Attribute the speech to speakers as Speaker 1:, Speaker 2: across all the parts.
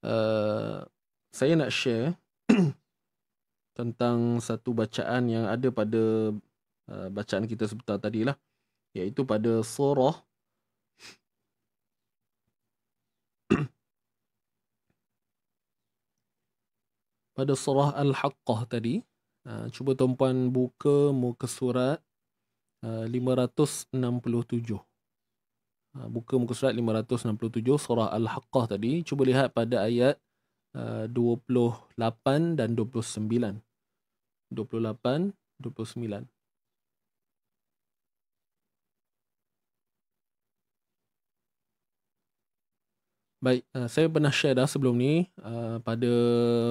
Speaker 1: uh, saya nak share tentang satu bacaan yang ada pada bacaan kita sebentar tadilah, iaitu pada surah Al-Haqqah tadi. Cuba tuan-puan buka muka surat 567. Buka muka surat 567 surah Al-Haqqah tadi. Cuba lihat pada ayat 28 dan 29. 28, 29. Baik, saya pernah share dah sebelum ni pada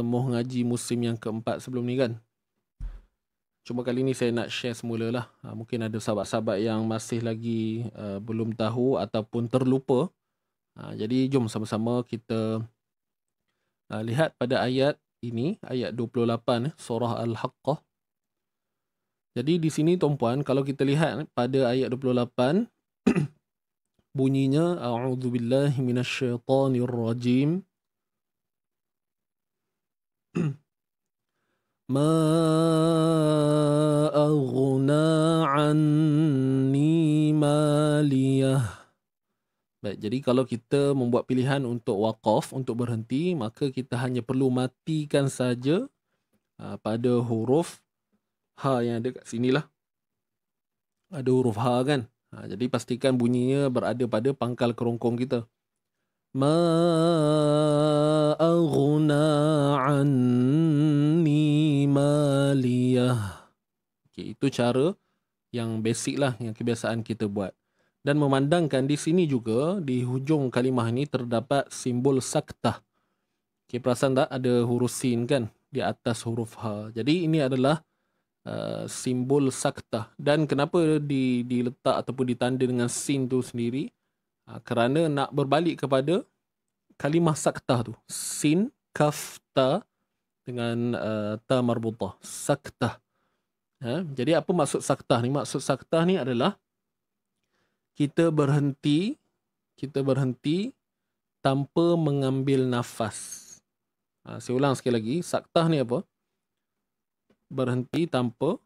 Speaker 1: Moh Ngaji musim yang keempat sebelum ni kan. Cuma kali ni saya nak share semula lah. Mungkin ada sahabat-sahabat yang masih lagi belum tahu ataupun terlupa. Jadi jom sama-sama kita lihat pada ayat ini, ayat 28 surah Al-Haqqah. Jadi di sini tuan-puan, kalau kita lihat pada ayat 28, bunyinya a'udzubillahi minasyaitonirrajim. Ma aghna anni maliyah. Baik, jadi kalau kita membuat pilihan untuk waqaf, untuk berhenti, maka kita hanya perlu matikan saja pada huruf ha yang ada kat sinilah. Ada huruf ha kan. Jadi pastikan bunyinya berada pada pangkal kerongkong kita. Ma aghna anni maliyah. Okay, itu cara yang basic lah, yang kebiasaan kita buat. Dan memandangkan di sini juga, di hujung kalimah ini terdapat simbol saktah. Okay, perasan tak ada huruf sin kan di atas huruf ha. Jadi ini adalah simbol saktah. Dan kenapa diletak ataupun ditanda dengan sin tu sendiri? Kerana nak berbalik kepada kalimah saktah tu. Sin, kaf, ta dengan ta marbutah. Saktah. Jadi apa maksud saktah ni? Maksud saktah ni adalah kita berhenti tanpa mengambil nafas. Saya ulang sekali lagi. Saktah ni apa? Berhenti tanpa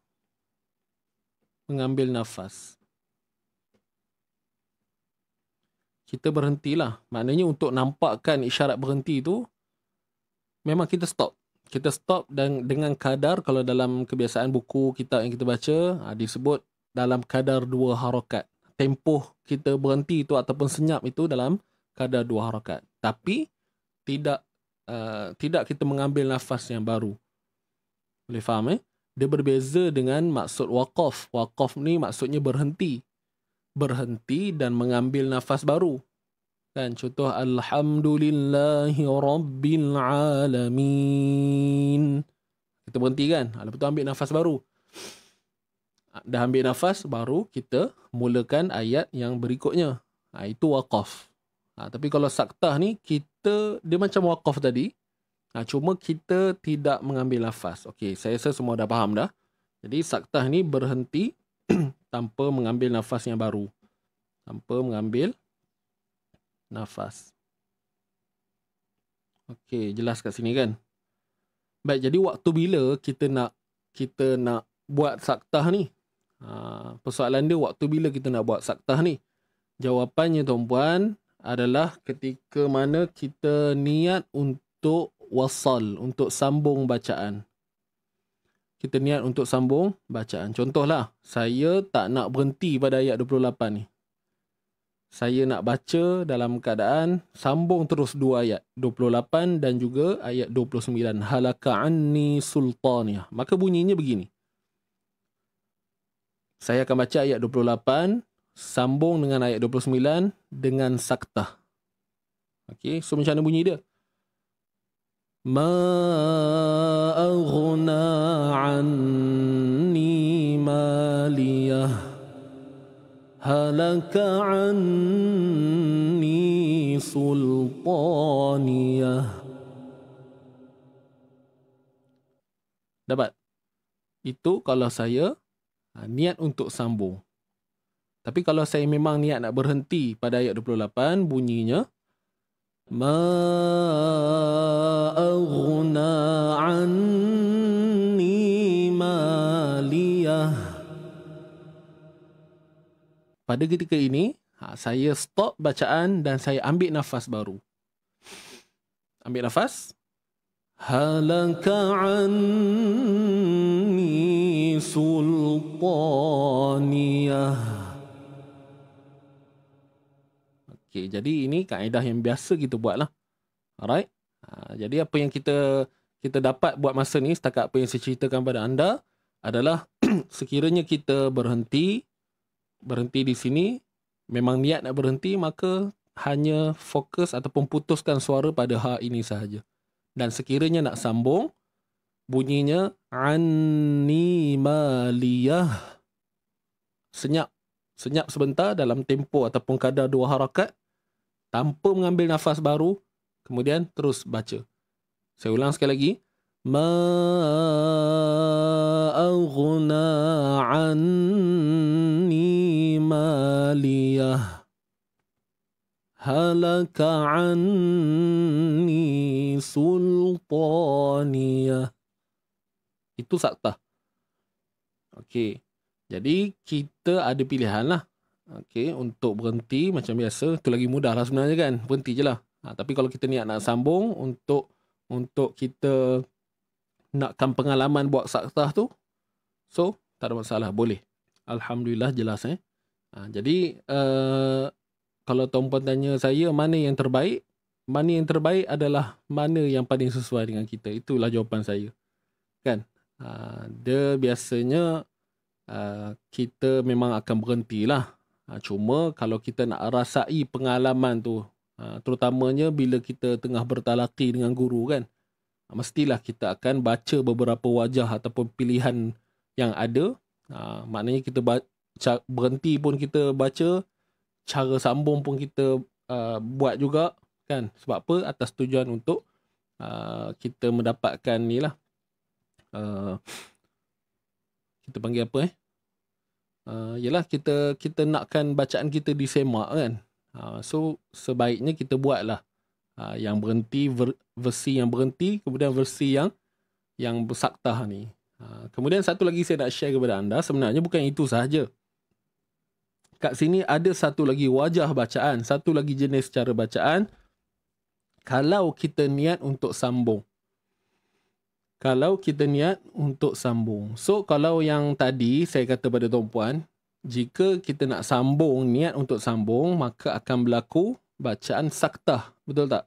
Speaker 1: mengambil nafas. Kita berhentilah. Maknanya untuk nampakkan isyarat berhenti tu, memang kita stop. Kita stop dan dengan kadar, kalau dalam kebiasaan buku kitab yang kita baca, disebut dalam kadar 2 harakat. Tempoh kita berhenti itu ataupun senyap itu dalam kadar 2 harakat. Tapi tidak kita mengambil nafas yang baru. Boleh faham Dia berbeza dengan maksud waqaf. Waqaf ni maksudnya berhenti. Berhenti dan mengambil nafas baru. Kan contoh alhamdulillahi rabbil alamin. Kita berhenti kan? Lepas tu ambil nafas baru. Dah ambil nafas baru kita mulakan ayat yang berikutnya. Itu waqaf. Tapi kalau saktah ni dia macam waqaf tadi. Cuma kita tidak mengambil nafas. Okey, saya rasa semua dah faham dah. Jadi saktah ni berhenti tanpa mengambil nafas yang baru. Tanpa mengambil nafas. Okey, jelas kat sini kan? Baik, jadi waktu bila kita nak buat saktah ni? Persoalan dia waktu bila kita nak buat saktah ni? Jawapannya tuan-puan adalah ketika mana kita niat untuk wasal, untuk sambung bacaan. Kita niat untuk sambung bacaan. Contohlah, saya tak nak berhenti pada ayat 28 ni. Saya nak baca dalam keadaan sambung terus 2 ayat. 28 dan juga ayat 29. Halaka anni sultaniyah. Maka bunyinya begini. Saya akan baca ayat 28, sambung dengan ayat 29 dengan saktah. Okey, so macam mana bunyi dia? Ma aghna anni maliyah halaka anni sultaniyah. Dapat? Itu kalau saya niat untuk sambung. Tapi kalau saya memang niat nak berhenti pada ayat 28, bunyinya ma aghna anni maliyah. Pada ketika ini, saya stop bacaan dan saya ambil nafas baru. Ambil nafas. Halaka anni sultaniyah. Okey, jadi ini kaedah yang biasa kita buatlah. Alright. Jadi apa yang kita dapat buat masa ni, setakat apa yang saya ceritakan pada anda adalah sekiranya kita berhenti di sini, memang niat nak berhenti, maka hanya fokus ataupun putuskan suara pada ha ini sahaja. Dan sekiranya nak sambung, bunyinya anni maliyah. Senyap sebentar dalam tempo ataupun kadar 2 harakat tanpa mengambil nafas baru, kemudian terus baca. Saya ulang sekali lagi. Ma aghna anni maliyah. Halaka anni sultaniyah. Itu saktah. Okey. Jadi kita ada pilihan lah. Okey, untuk berhenti macam biasa. Itu lagi mudah lah sebenarnya kan. Berhenti je lah. Tapi kalau kita niat nak sambung untuk kita nakkan pengalaman buat saktah tu, so tak ada masalah, boleh. Alhamdulillah jelas Jadi kalau tuan-puan tanya saya mana yang terbaik, adalah mana yang paling sesuai dengan kita. Itulah jawapan saya. Kan? Dia biasanya kita memang akan berhentilah. Cuma kalau kita nak rasai pengalaman tu, terutamanya bila kita tengah bertalaki dengan guru kan, mestilah kita akan baca beberapa wajah ataupun pilihan yang ada. Maknanya kita berhenti pun kita baca, cara sambung pun kita buat juga kan. Sebab apa? Atas tujuan untuk kita mendapatkan ni lah, kita panggil apa yalah, kita nakkan bacaan kita disemak kan. So sebaiknya kita buatlah yang berhenti, versi yang berhenti, kemudian versi yang bersaktah ni. Kemudian satu lagi saya nak share kepada anda, sebenarnya bukan itu sahaja. Kat sini ada satu lagi wajah bacaan, satu lagi jenis cara bacaan. Kalau kita niat untuk sambung. So, kalau yang tadi saya kata pada tuan-puan, jika kita nak sambung, niat untuk sambung, maka akan berlaku bacaan saktah. Betul tak?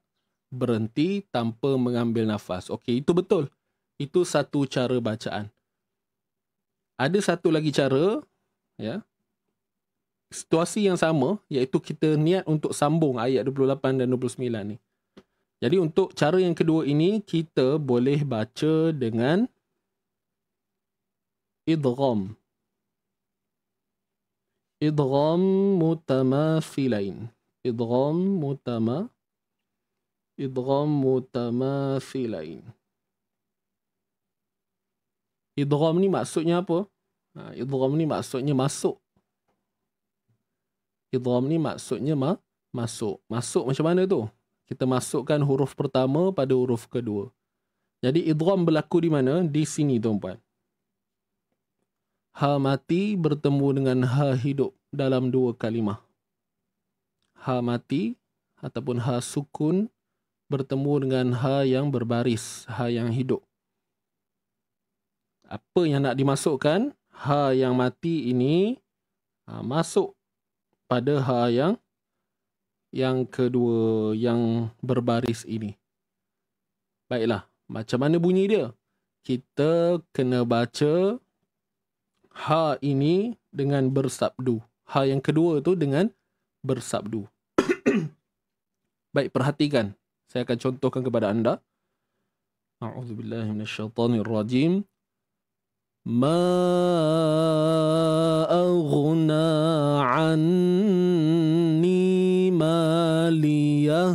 Speaker 1: Berhenti tanpa mengambil nafas. Okey, itu betul. Itu satu cara bacaan. Ada satu lagi cara, ya. Situasi yang sama, iaitu kita niat untuk sambung ayat 28 dan 29 ni. Jadi untuk cara yang kedua ini, kita boleh baca dengan idgham. Idgham mutamathilain. Idgham mutamathilain. Idgham ni maksudnya apa? Idgham ni maksudnya masuk. Idgham ni maksudnya masuk. Masuk macam mana tu? Kita masukkan huruf pertama pada huruf kedua. Jadi idgham berlaku di mana? Di sini tuan-puan. Ha mati bertemu dengan ha hidup dalam 2 kalimah. Ha mati ataupun ha sukun bertemu dengan ha yang berbaris, ha yang hidup. Apa yang nak dimasukkan? Ha yang mati ini masuk pada ha yang kedua, yang berbaris ini. Baiklah, macam mana bunyi dia? Kita kena baca ha ini dengan bersabdu. Ha yang kedua tu dengan bersabdu. Baik, perhatikan. Saya akan contohkan kepada anda. A'udzubillahi minasyaitonirrajim. Ma aghna anni maliyah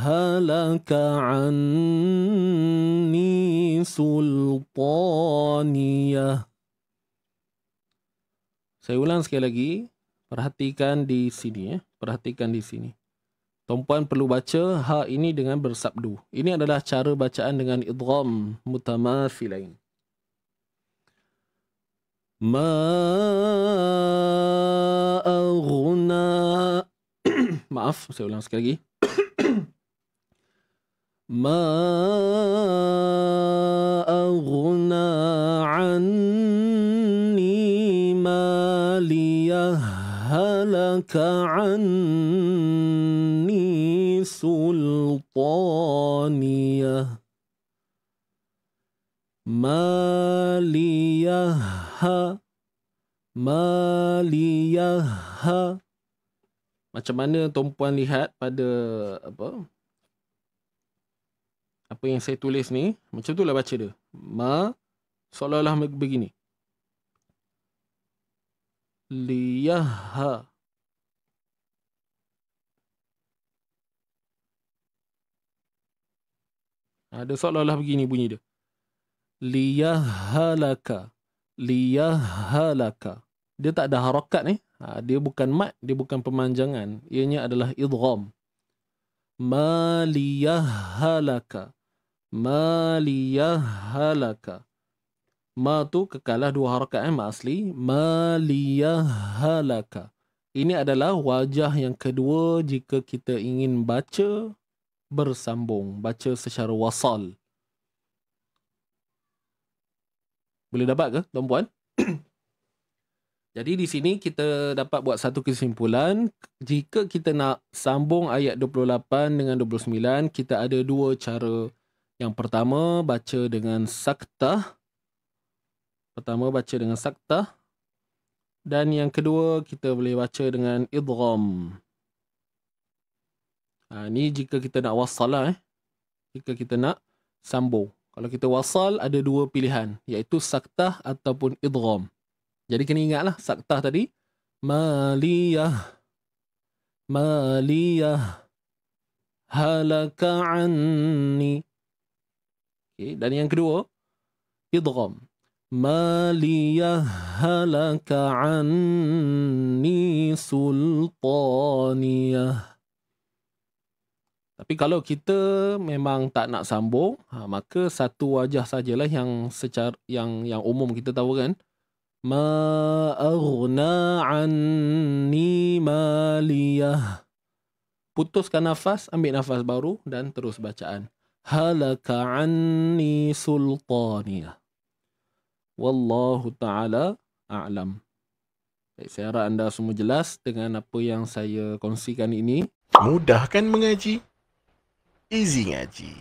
Speaker 1: halaka anni sultaniyah. Saya ulang sekali lagi. Perhatikan di sini. Perhatikan di sini. Tuan-puan perlu baca ha ini dengan bersabdu. Ini adalah cara bacaan dengan idgham mutamathilain. Ma aghna. Maaf, saya ulang sekali lagi. Ma aghna anni maliyah halaka anni sultaniyah. Maliyah. Macam mana tuan-puan lihat pada apa yang saya tulis ni? Macam tu lah baca dia. Seolah-olah begini. Liyaha. Ada seolah-olah begini bunyi dia. Liyahalaka. Liyahalaka. Dia tak ada harakat ni. Dia bukan mat, dia bukan pemanjangan. Ianya adalah idgham. Maliyahalaka. Maliyahalaka. Ma tu kekalah dua harakat ma asli. Maliyahalaka. Ini adalah wajah yang kedua jika kita ingin baca bersambung, baca secara wasal. Boleh dapat ke tuan-puan? Jadi di sini kita dapat buat satu kesimpulan. Jika kita nak sambung ayat 28 dengan 29, kita ada dua cara. Yang pertama, baca dengan saktah. Dan yang kedua, kita boleh baca dengan idgham. Ni jika kita nak wasal lah. Jika kita nak sambung. Kalau kita wasal, ada dua pilihan. Iaitu saktah ataupun idgham. Jadi kena ingatlah saktah tadi. Maliyah. Maliyah. Halaka anni. Okay. Dan yang kedua, idgham. Maliyah halaka anni sultaniyah. Tapi kalau kita memang tak nak sambung, maka satu wajah sajalah yang secara yang umum kita tahu kan. Ma aghna anni maliyah. Putuskan nafas, ambil nafas baru dan terus bacaan. Halaka anni sultaniyah. Wallahu ta'ala a'lam. Baik, saya harap anda semua jelas dengan apa yang saya kongsikan ini.
Speaker 2: Mudah kan mengaji? Easy ngaji.